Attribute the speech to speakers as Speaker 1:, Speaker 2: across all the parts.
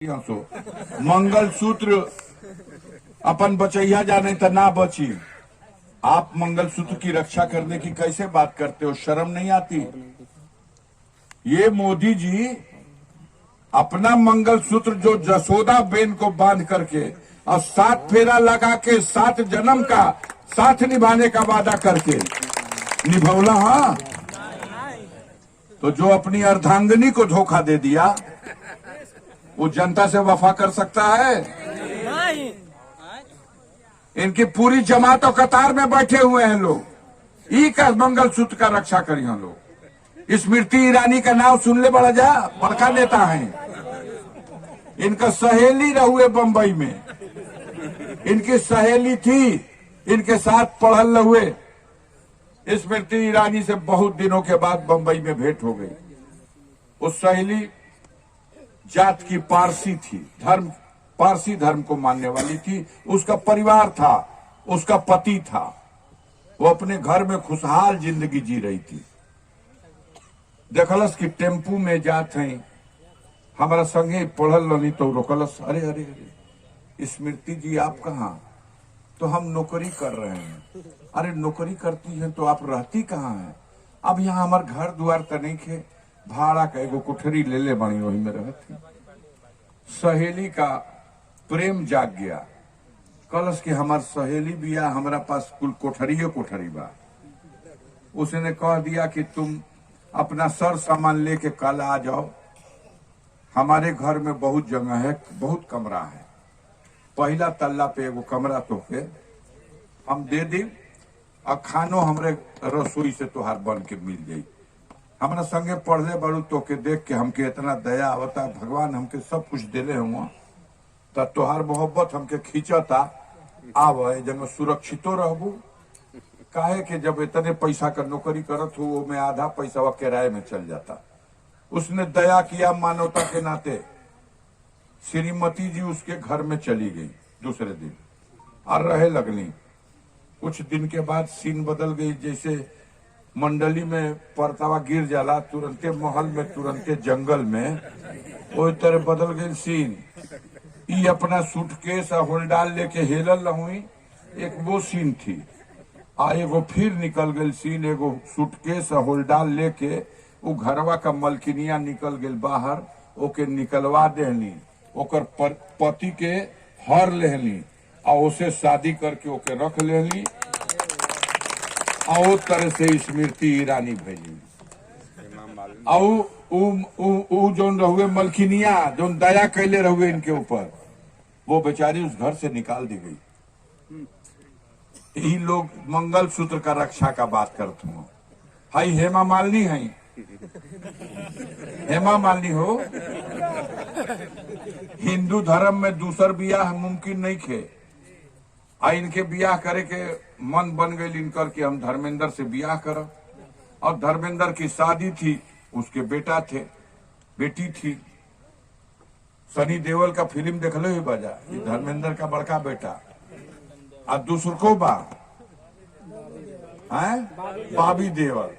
Speaker 1: सो मंगलसूत्र अपन बचैया जाने तो ना बची। आप मंगलसूत्र की रक्षा करने की कैसे बात करते हो? शर्म नहीं आती? ये मोदी जी अपना मंगलसूत्र जो जसोदा बेन को बांध करके और 7 फेरा लगा के 7 जन्म का साथ निभाने का वादा करके निभौला। हाँ, तो जो अपनी अर्धांगिनी को धोखा दे दिया वो जनता से वफा कर सकता है? इनकी पूरी जमात और कतार में बैठे हुए हैं लोग। ई का मंगलसूत्र का रक्षा करी हम लोग। स्मृति ईरानी का नाम सुन ले, बड़का नेता है। इनका सहेली रहुए बंबई में, इनकी सहेली थी, इनके साथ पढ़ल रहुए। स्मृति ईरानी से बहुत दिनों के बाद बंबई में भेंट हो गई। उस सहेली जात की पारसी थी, पारसी धर्म को मानने वाली थी। उसका परिवार था, उसका पति था। वो अपने घर में खुशहाल जिंदगी जी रही थी। देखलस कि टेम्पू में जात हैं, हमारा संगे पढ़ल नहीं तो रोकलस। अरे अरे अरे स्मृति जी आप कहाँ? तो हम नौकरी कर रहे हैं। अरे नौकरी करती हैं तो आप रहती कहाँ हैं? अब यहाँ हमार घर द्वार तो नहीं खे, भाड़ा का एगो कोठरी ले ले बनी, वही में रहती। सहेली का प्रेम जाग गया। कलश के हमार सहेली बिया, हमारा पास कुल कोठरी बा। उसने कह दिया कि तुम अपना सर सामान लेके कल आ जाओ, हमारे घर में बहुत जगह है, बहुत कमरा है। पहला तल्ला पे एगो कमरा तोके हम दे दी और खानो हमरे रसोई से तोहार बन के मिल जाई। हमरा संगे पढ़ले बड़ू तो के देख के हमके इतना दया आवता। भगवान हमके सब कुछ देले हुआ, तो तोहार मोहब्बत हमके खींचता। आवे जब सुरक्षितो रहबू। काहे कि जब इतने पैसा का नौकरी करत हो, वो में आधा पैसा वह किराए में चल जाता। उसने दया किया मानवता के नाते। श्रीमती जी उसके घर में चली गई दूसरे दिन और रहे लगनी। कुछ दिन के बाद सीन बदल गई। जैसे मंडली में परतावा गिर जाला, तुरंते महल में, तुरंते जंगल में, वो तरह बदल गई सीन। ई अपना सूटकेस होल्डाल लेके हेलल रहुई, एक वो सीन थी। आ एगो फिर निकल गई सीन, एगो सूटकेस होल्डाल लेके वो घरवा का मलकिनिया निकल गई बाहर। ओके निकलवा देहनी, ओकर पति के हर लेहनी और उसे शादी करके ओके रख लेहनी। और तरह से स्मृति ईरानी भेजी। और जोन रहुए मलकिनिया, जोन दया कैले रहुए इनके ऊपर, वो बेचारी उस घर से निकाल दी गई। यही लोग मंगलसूत्र का रक्षा का बात करते हो। हाई हेमा मालिनी है, हेमा मालिनी हो। हिंदू धर्म में दूसर बियाह मुमकिन नहीं खे। आ इनके बियाह करे के मन बन गई इनकर कि हम धर्मेंद्र से बियाह करब। और धर्मेंद्र की शादी थी, उसके बेटा थे, बेटी थी। सनी देओल का फिल्म देख लो ही बजा, ये धर्मेंद्र का बड़का बेटा। और दूसर को बॉबी देओल।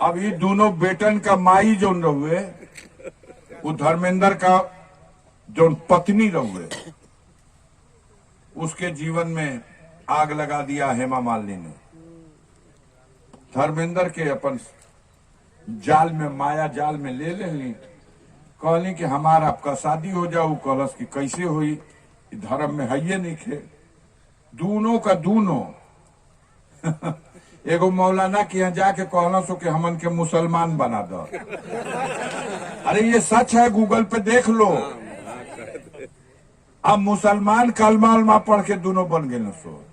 Speaker 1: अब ये दोनों बेटन का माई जो रहुए, वो धर्मेंद्र का जो पत्नी रहुए, उसके जीवन में आग लगा दिया हेमा मालिनी ने। धर्मेंद्र के अपन जाल में, माया जाल में ले लेनी। कहली कि हमारा आपका शादी हो जाओ। कहलस कि कैसे हुई, धर्म में है ये नहीं खे। दोनों का दोनों एगो मौलाना के यहाँ जाके कहना सो कि हमन के मुसलमान बना दो। अरे ये सच है, गूगल पे देख लो। अब मुसलमान कलमा उलमा पढ़ के दोनों बन गए सो।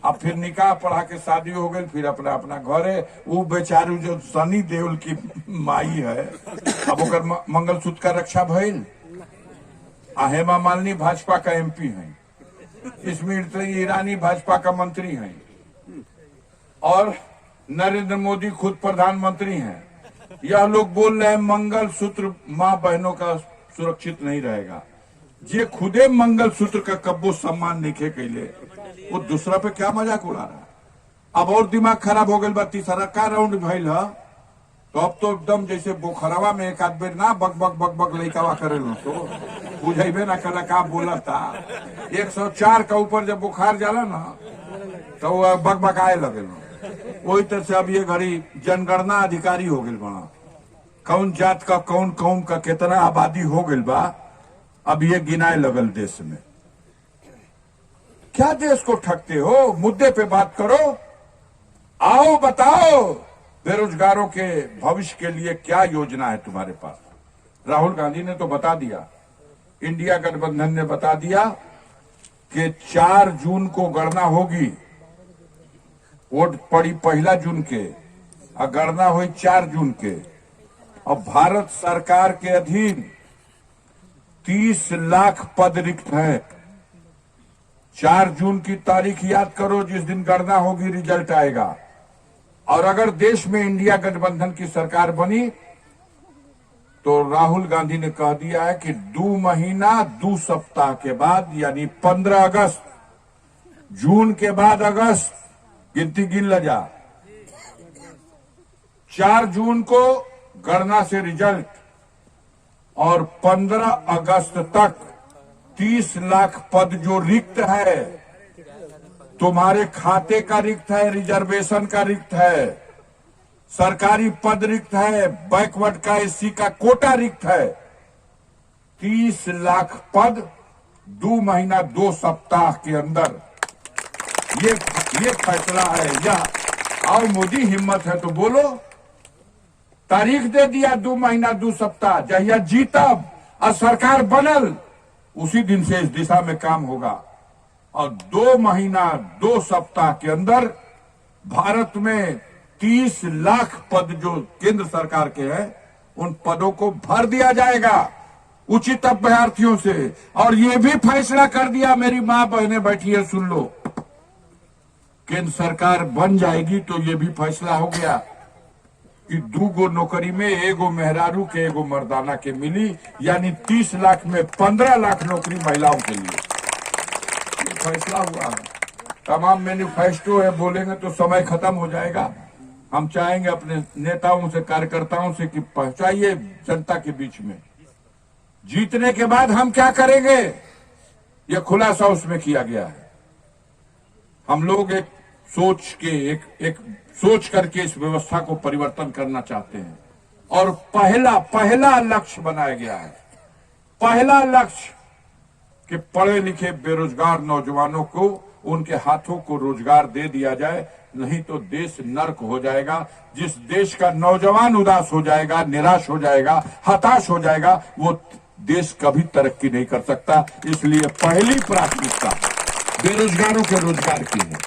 Speaker 1: अब फिर निकाह पढ़ा के शादी हो गई, फिर अपना अपना घरे। वो बेचारू जो सनी देओल की माई है, अब ओकर मंगलसूत्र का रक्षा भइल। हेमा मालिनी भाजपा का MP है, स्मृति ईरानी भाजपा का मंत्री है, और नरेंद्र मोदी खुद प्रधानमंत्री हैं। यह लोग बोल रहे हैं मंगलसूत्र माँ बहनों का सुरक्षित नहीं रहेगा। जे खुदे मंगलसूत्र का कब्बो सम्मान नहीं कैले, वो दूसरा पे क्या मजाक उड़ा रहा है? अब और दिमाग खराब हो गई। 32 का राउंड भइल है, तो अब तो एकदम जैसे बोखरवा में एक आध बेर ना बक बक बक बक लइकावा करे लो तो बुझेबे ना कल का बोला था। 104 का ऊपर जब बुखार जाला ना तो वो बक बक आए लगे। वही तरह से अब ये घड़ी जनगणना अधिकारी हो गए बना, कौन जात का कौन कौम का कितना आबादी हो गई बा, अब ये गिनाए लगल देश में। क्या देश को ठगते हो? मुद्दे पे बात करो, आओ बताओ बेरोजगारों के भविष्य के लिए क्या योजना है तुम्हारे पास। राहुल गांधी ने तो बता दिया, इंडिया गठबंधन ने बता दिया कि 4 जून को गणना होगी। वोट पड़ी 1 जून के और गणना हुई 4 जून के। और भारत सरकार के अधीन 30 लाख पद रिक्त हैं। 4 जून की तारीख याद करो, जिस दिन गणना होगी रिजल्ट आएगा। और अगर देश में इंडिया गठबंधन की सरकार बनी तो राहुल गांधी ने कह दिया है कि 2 महीना 2 सप्ताह के बाद, यानी 15 अगस्त, जून के बाद अगस्त, गिनती गिन ल जा, 4 जून को गणना से रिजल्ट और 15 अगस्त तक 30 लाख पद जो रिक्त है, तुम्हारे खाते का रिक्त है, रिजर्वेशन का रिक्त है, सरकारी पद रिक्त है, बैकवर्ड का एससी का कोटा रिक्त है, 30 लाख पद 2 महीना 2 सप्ताह के अंदर। ये फैसला है। या आओ मोदी, हिम्मत है तो बोलो। तारीख दे दिया 2 महीना 2 सप्ताह, जहिया जीतब और सरकार बनल उसी दिन से इस दिशा में काम होगा। और 2 महीना 2 सप्ताह के अंदर भारत में 30 लाख पद जो केंद्र सरकार के हैं, उन पदों को भर दिया जाएगा उचित अभ्यर्थियों से। और ये भी फैसला कर दिया, मेरी मां बहनें बैठी है सुन लो, केंद्र सरकार बन जाएगी तो ये भी फैसला हो गया कि 2 गो नौकरी में 1 गो मेहरारू के 1 गो मर्दाना के मिली, यानी 30 लाख में 15 लाख नौकरी महिलाओं के लिए। फैसला हुआ है। तमाम मैनिफेस्टो है, बोलेंगे तो समय खत्म हो जाएगा। हम चाहेंगे अपने नेताओं से, कार्यकर्ताओं से कि पहुंचाइए जनता के बीच में। जीतने के बाद हम क्या करेंगे, यह खुलासा उसमें किया गया है। हम लोग एक सोच करके इस व्यवस्था को परिवर्तन करना चाहते हैं। और पहला लक्ष्य बनाया गया है, पहला लक्ष्य कि पढ़े लिखे बेरोजगार नौजवानों को उनके हाथों को रोजगार दे दिया जाए, नहीं तो देश नर्क हो जाएगा। जिस देश का नौजवान उदास हो जाएगा, निराश हो जाएगा, हताश हो जाएगा, वो देश कभी तरक्की नहीं कर सकता। इसलिए पहली प्राथमिकता बेरोजगारों के रोजगार की है।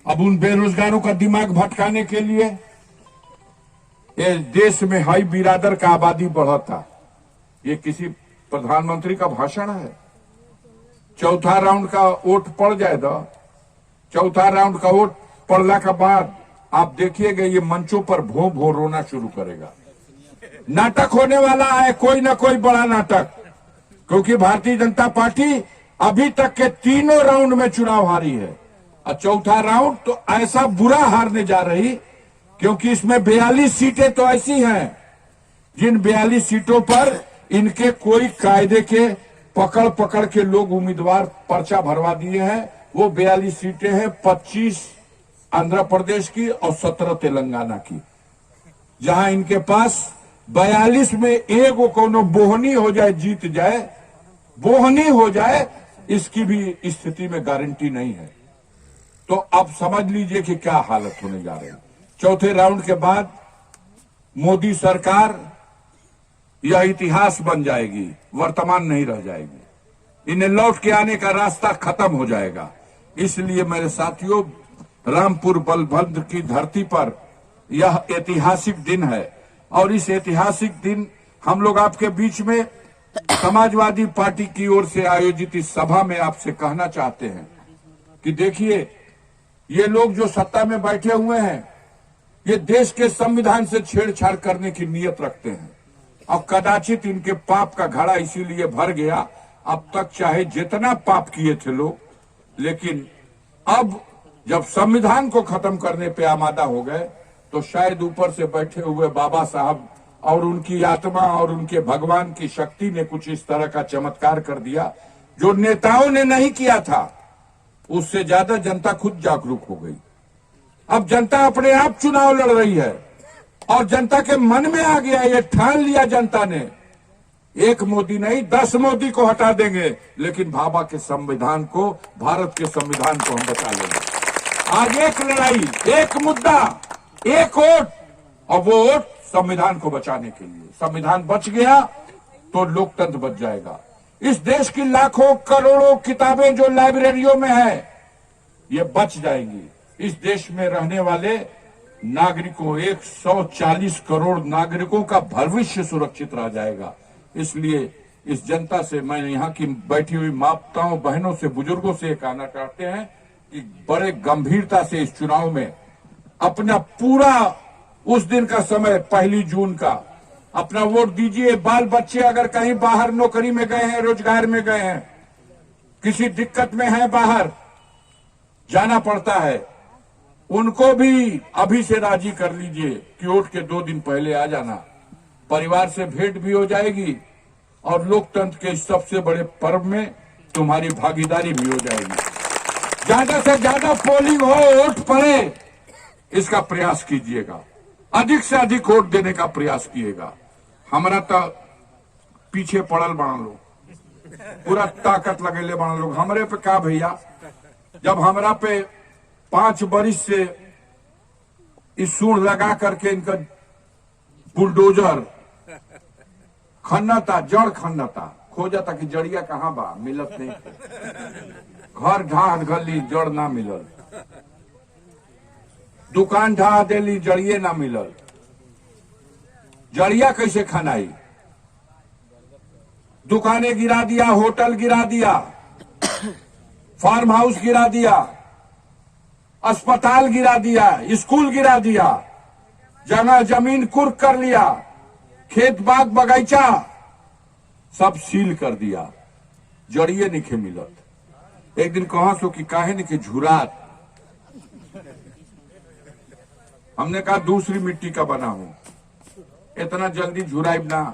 Speaker 1: अब उन बेरोजगारों का दिमाग भटकाने के लिए ये देश में हाई बिरादर का आबादी बढ़ा था। ये किसी प्रधानमंत्री का भाषण है? चौथा राउंड का वोट पड़ जाएगा, चौथा राउंड का वोट पड़ने के बाद आप देखिएगा ये मंचों पर भों भों रोना शुरू करेगा। नाटक होने वाला है, कोई ना कोई बड़ा नाटक, क्योंकि भारतीय जनता पार्टी अभी तक के 3 राउंड में चुनाव हारी है और चौथा राउंड तो ऐसा बुरा हारने जा रही, क्योंकि इसमें 42 सीटें तो ऐसी हैं जिन 42 सीटों पर इनके कोई कायदे के पकड़ के लोग उम्मीदवार पर्चा भरवा दिए हैं। वो 42 सीटें हैं, 25 आंध्र प्रदेश की और 17 तेलंगाना की, जहां इनके पास 42 में 1 गो कोनो बोहनी हो जाए, जीत जाए, बोहनी हो जाए, इसकी भी स्थिति में गारंटी नहीं है। तो अब समझ लीजिए कि क्या हालत होने जा रही है। चौथे राउंड के बाद मोदी सरकार यह इतिहास बन जाएगी, वर्तमान नहीं रह जाएगी। इन्हें लौट के आने का रास्ता खत्म हो जाएगा। इसलिए मेरे साथियों, रामपुर बलभद्र की धरती पर यह ऐतिहासिक दिन है और इस ऐतिहासिक दिन हम लोग आपके बीच में समाजवादी पार्टी की ओर से आयोजित इस सभा में आपसे कहना चाहते हैं कि देखिए, ये लोग जो सत्ता में बैठे हुए हैं, ये देश के संविधान से छेड़छाड़ करने की नीयत रखते हैं और कदाचित इनके पाप का घड़ा इसीलिए भर गया। अब तक चाहे जितना पाप किए थे लोग, लेकिन अब जब संविधान को खत्म करने पे आमादा हो गए तो शायद ऊपर से बैठे हुए बाबा साहब और उनकी आत्मा और उनके भगवान की शक्ति ने कुछ इस तरह का चमत्कार कर दिया जो नेताओं ने नहीं किया था। उससे ज्यादा जनता खुद जागरूक हो गई। अब जनता अपने आप चुनाव लड़ रही है और जनता के मन में आ गया, ये ठान लिया जनता ने, एक मोदी नहीं 10 मोदी को हटा देंगे, लेकिन भाभा के संविधान को, भारत के संविधान को हम बचा लेंगे। आज एक लड़ाई, एक मुद्दा, एक वोट, और वो वोट संविधान को बचाने के लिए। संविधान बच गया तो लोकतंत्र बच जाएगा। इस देश की लाखों करोड़ों किताबें जो लाइब्रेरियों में है, ये बच जाएंगी। इस देश में रहने वाले नागरिकों, 140 करोड़ नागरिकों का भविष्य सुरक्षित रह जाएगा। इसलिए इस जनता से, मैं यहाँ की बैठी हुई माताओं, बहनों से, बुजुर्गों से कहना चाहते हैं कि बड़े गंभीरता से इस चुनाव में अपना पूरा उस दिन का समय 1 जून का अपना वोट दीजिए। बाल बच्चे अगर कहीं बाहर नौकरी में गए हैं, रोजगार में गए हैं, किसी दिक्कत में है, बाहर जाना पड़ता है, उनको भी अभी से राजी कर लीजिए कि वोट के 2 दिन पहले आ जाना। परिवार से भेंट भी हो जाएगी और लोकतंत्र के इस सबसे बड़े पर्व में तुम्हारी भागीदारी भी हो जाएगी। ज्यादा से ज्यादा पोलिंग हो, वोट पड़े, इसका प्रयास कीजिएगा। अधिक से अधिक वोट देने का प्रयास कीजिएगा। हमारा तो पीछे पड़ल बना लोग, पूरा ताकत लगेले बना लोग। हमरे पे का भैया, जब हमरा पे 5 बरिस से इस सूढ़ लगा करके इनका बुलडोजर खन्नता, जड़ खन्नता, खोजता कि जड़िया कहाँ बा, मिलत नहीं, घर ढाह गली, जड़ ना मिलल, दुकान ढा देली, जड़िए ना मिलल, जड़िया कैसे खनाई, दुकानें गिरा दिया, होटल गिरा दिया, फार्म हाउस गिरा दिया, अस्पताल गिरा दिया, स्कूल गिरा दिया, जगह जमीन कुर्क कर लिया, खेत बाग बगीचा सब सील कर दिया, जड़िए नहीं मिलत। एक दिन कहा सो कि काहे नहीं कि झुरात, हमने कहा दूसरी मिट्टी का बना हूं, इतना जल्दी झुराइब ना।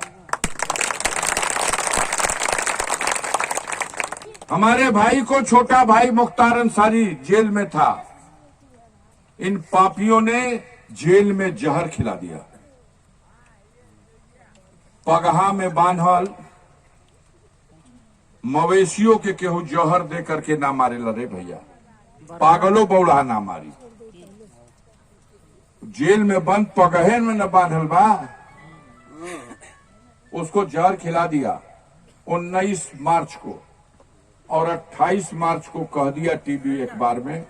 Speaker 1: हमारे भाई को छोटा भाई मुख्तार अंसारी जेल में था, इन पापियों ने जेल में जहर खिला दिया। पगहा में बांधल मवेशियों के केहू जहर दे करके ना मारे लरे भैया, पागलों बौड़ा ना मारी। जेल में बंद पगहे में न बांधल बा, उसको जहर खिला दिया 19 मार्च को, और 28 मार्च को कह दिया टीवी अखबार में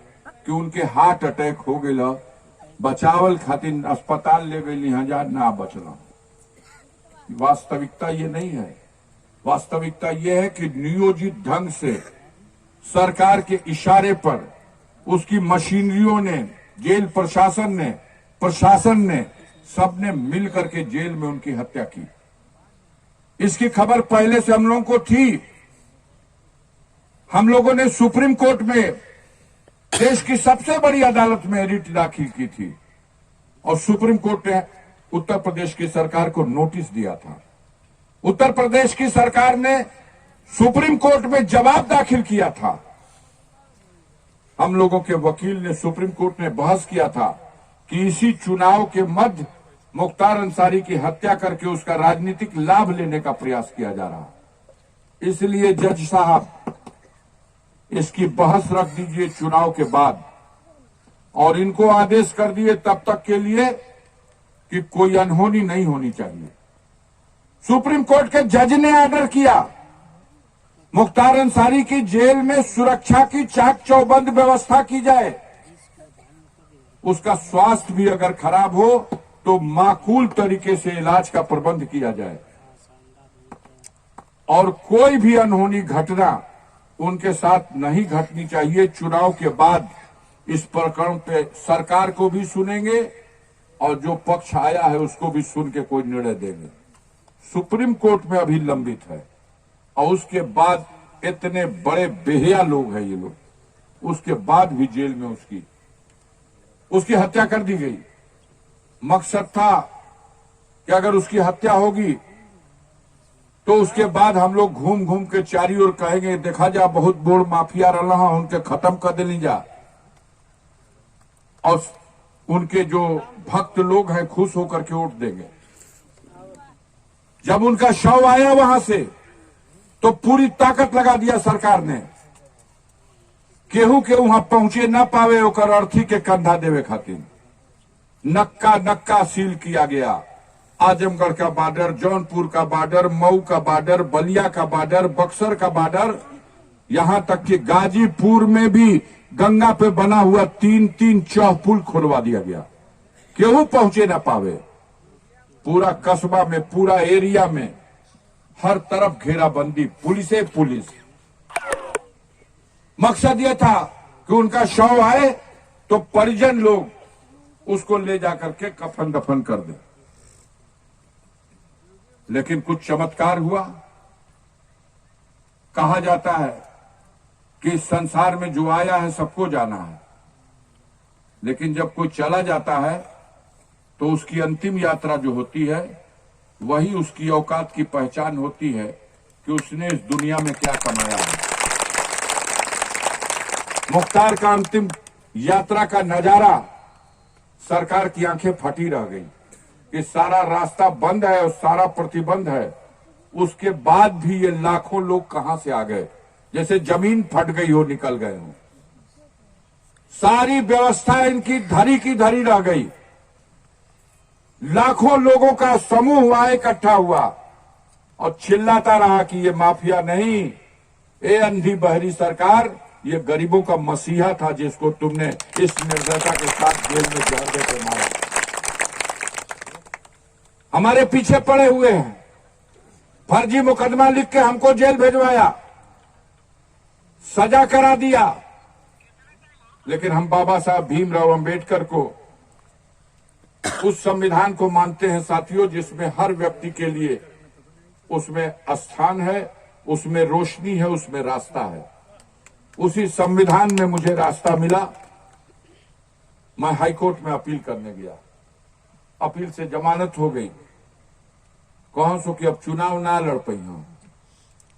Speaker 1: कि उनके हार्ट अटैक हो गया, बचावल खातिर अस्पताल ले गई, हजार ना बचना। वास्तविकता ये नहीं है। वास्तविकता ये है कि नियोजित ढंग से सरकार के इशारे पर उसकी मशीनरियों ने, जेल प्रशासन ने सबने मिल करके जेल में उनकी हत्या की। इसकी खबर पहले से हम लोगों को थी। हम लोगों ने सुप्रीम कोर्ट में, देश की सबसे बड़ी अदालत में रिट दाखिल की थी और सुप्रीम कोर्ट ने उत्तर प्रदेश की सरकार को नोटिस दिया था। उत्तर प्रदेश की सरकार ने सुप्रीम कोर्ट में जवाब दाखिल किया था। हम लोगों के वकील ने सुप्रीम कोर्ट में बहस किया था कि इसी चुनाव के मध्य मुख्तार अंसारी की हत्या करके उसका राजनीतिक लाभ लेने का प्रयास किया जा रहा। इसलिए जज साहब, इसकी बहस रख दीजिए चुनाव के बाद, और इनको आदेश कर दिए तब तक के लिए कि कोई अनहोनी नहीं होनी चाहिए। सुप्रीम कोर्ट के जज ने ऑर्डर किया मुख्तार अंसारी की जेल में सुरक्षा की चाक चौबंद व्यवस्था की जाए। उसका स्वास्थ्य भी अगर खराब हो तो माकूल तरीके से इलाज का प्रबंध किया जाए, और कोई भी अनहोनी घटना उनके साथ नहीं घटनी चाहिए। चुनाव के बाद इस प्रकरण पे सरकार को भी सुनेंगे और जो पक्ष आया है उसको भी सुन के कोई निर्णय देंगे। सुप्रीम कोर्ट में अभी लंबित है, और उसके बाद इतने बड़े बेहया लोग हैं ये लोग, उसके बाद भी जेल में उसकी हत्या कर दी गई। मकसद था कि अगर उसकी हत्या होगी तो उसके बाद हम लोग घूम घूम के चारी ओर कहेंगे देखा जा बहुत बोड़ माफिया रहा उनके खत्म कर देनी जा, और उनके जो भक्त लोग हैं खुश होकर के वोट देंगे। जब उनका शव आया वहां से तो पूरी ताकत लगा दिया सरकार ने, केहू के वहां पहुंचे ना पावे ओकर अर्थी के कंधा देवे खातिर नक्का नक्का सील किया गया। आजमगढ़ का बॉर्डर, जौनपुर का बॉर्डर, मऊ का बॉर्डर, बलिया का बॉर्डर, बक्सर का बॉर्डर, यहां तक कि गाजीपुर में भी गंगा पे बना हुआ 3-3 चौपुल खुलवा दिया गया, केहू पहुंचे ना पावे। पूरा कस्बा में, पूरा एरिया में हर तरफ घेराबंदी, पुलिस। मकसद यह था कि उनका शव आए तो परिजन लोग उसको ले जाकर के कफन दफन कर दें। लेकिन कुछ चमत्कार हुआ। कहा जाता है कि संसार में जो आया है सबको जाना है, लेकिन जब कोई चला जाता है तो उसकी अंतिम यात्रा जो होती है वही उसकी औकात की पहचान होती है कि उसने इस दुनिया में क्या कमाया है। मुख्तार का अंतिम यात्रा का नजारा, सरकार की आंखें फटी रह गई कि सारा रास्ता बंद है और सारा प्रतिबंध है, उसके बाद भी ये लाखों लोग कहां से आ गए, जैसे जमीन फट गई हो, निकल गए हो। सारी व्यवस्था इनकी धरी की धरी रह गई। लाखों लोगों का समूह वहां इकट्ठा हुआ और चिल्लाता रहा कि ये माफिया नहीं, ये अंधी बहरी सरकार, ये गरीबों का मसीहा था जिसको तुमने इस निर्दयता के साथ जेल में जहर देकर मारा। हमारे पीछे पड़े हुए हैं, फर्जी मुकदमा लिख के हमको जेल भेजवाया, सजा करा दिया। लेकिन हम बाबा साहब भीमराव अंबेडकर को, उस संविधान को मानते हैं साथियों जिसमें हर व्यक्ति के लिए उसमें स्थान है, उसमें रोशनी है, उसमें रास्ता है। उसी संविधान में मुझे रास्ता मिला। मैं हाईकोर्ट में अपील करने गया, अपील से जमानत हो गई। कौन सो कि अब चुनाव ना लड़ पाई हूं।